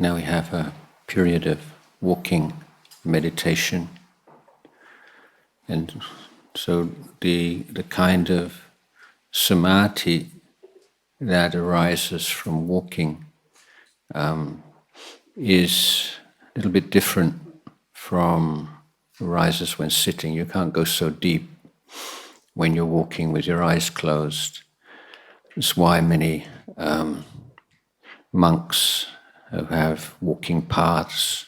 Now we have a period of walking meditation, and so the kind of samadhi that arises from walking is a little bit different from arises when sitting. You can't go so deep when you're walking with your eyes closed. That's why many monks who have walking paths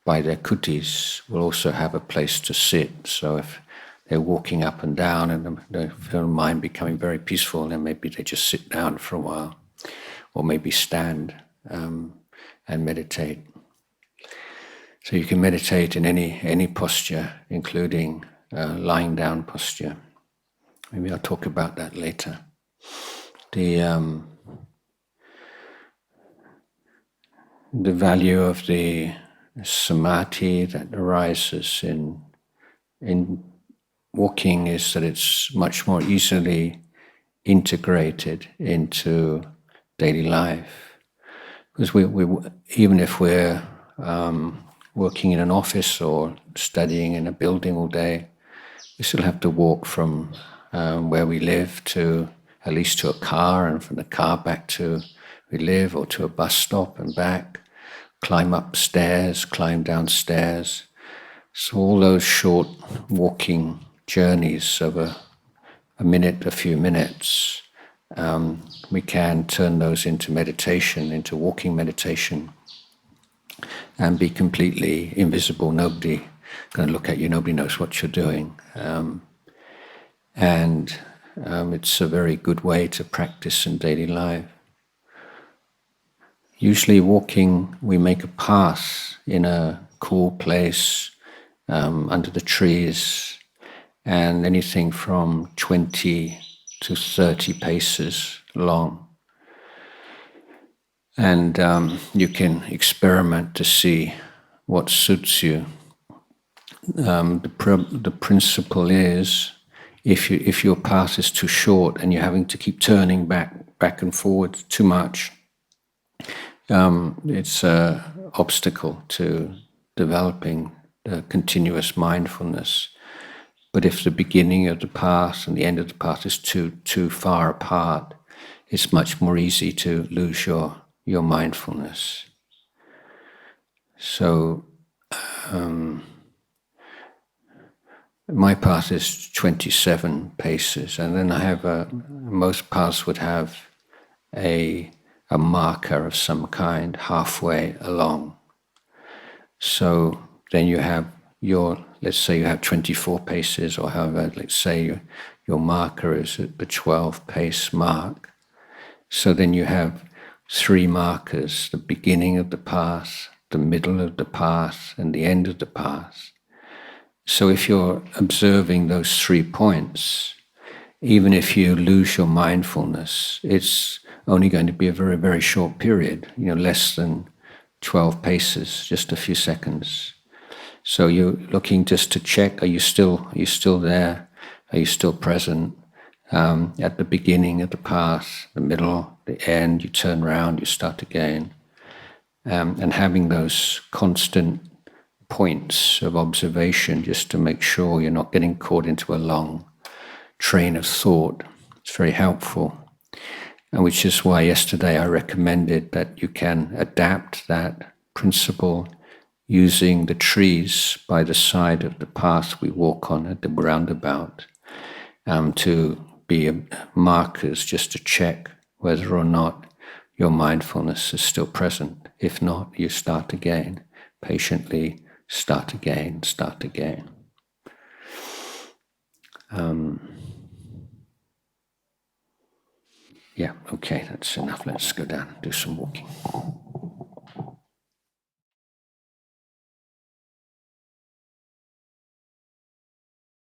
by their kutis will also have a place to sit. So if they're walking up and down and they feel the mind becoming very peaceful, then maybe they just sit down for a while, or maybe stand and meditate. So you can meditate in any posture, including lying down posture. Maybe I'll talk about that later. The value of the samadhi that arises in walking is that it's much more easily integrated into daily life. Because we even if we're working in an office or studying in a building all day, we still have to walk from where we live to at least to a car, and from the car back to we live, or to a bus stop and back, climb up stairs, climb down stairs. So all those short walking journeys of a minute, a few minutes, we can turn those into meditation, into walking meditation, and be completely invisible. Nobody going to look at you, nobody knows what you're doing. It's a very good way to practice in daily life. Usually walking, we make a path in a cool place under the trees, and anything from 20 to 30 paces long. And you can experiment to see what suits you. The principle is, if your path is too short and you're having to keep turning back and forward too much, it's an obstacle to developing continuous mindfulness. But if the beginning of the path and the end of the path is too far apart, it's much more easy to lose your mindfulness. So my path is 27 paces, and then I have most paths would have a marker of some kind halfway along. So then you have let's say you have 24 paces, or however, let's say your marker is at the 12 pace mark. So then you have 3 markers: the beginning of the path, the middle of the path, and the end of the path. So if you're observing those 3 points, even if you lose your mindfulness, it's only going to be a very, very short period, less than 12 paces, just a few seconds. So you're looking just to check, are you still there? Are you still present? At the beginning of the path, the middle, the end, you turn around, you start again. And having those constant points of observation just to make sure you're not getting caught into a long train of thought. It's very helpful. And which is why yesterday I recommended that you can adapt that principle using the trees by the side of the path we walk on at the roundabout, to be markers just to check whether or not your mindfulness is still present. If not, you start again. Patiently start again. Yeah, okay, that's enough. Let's go down and do some walking.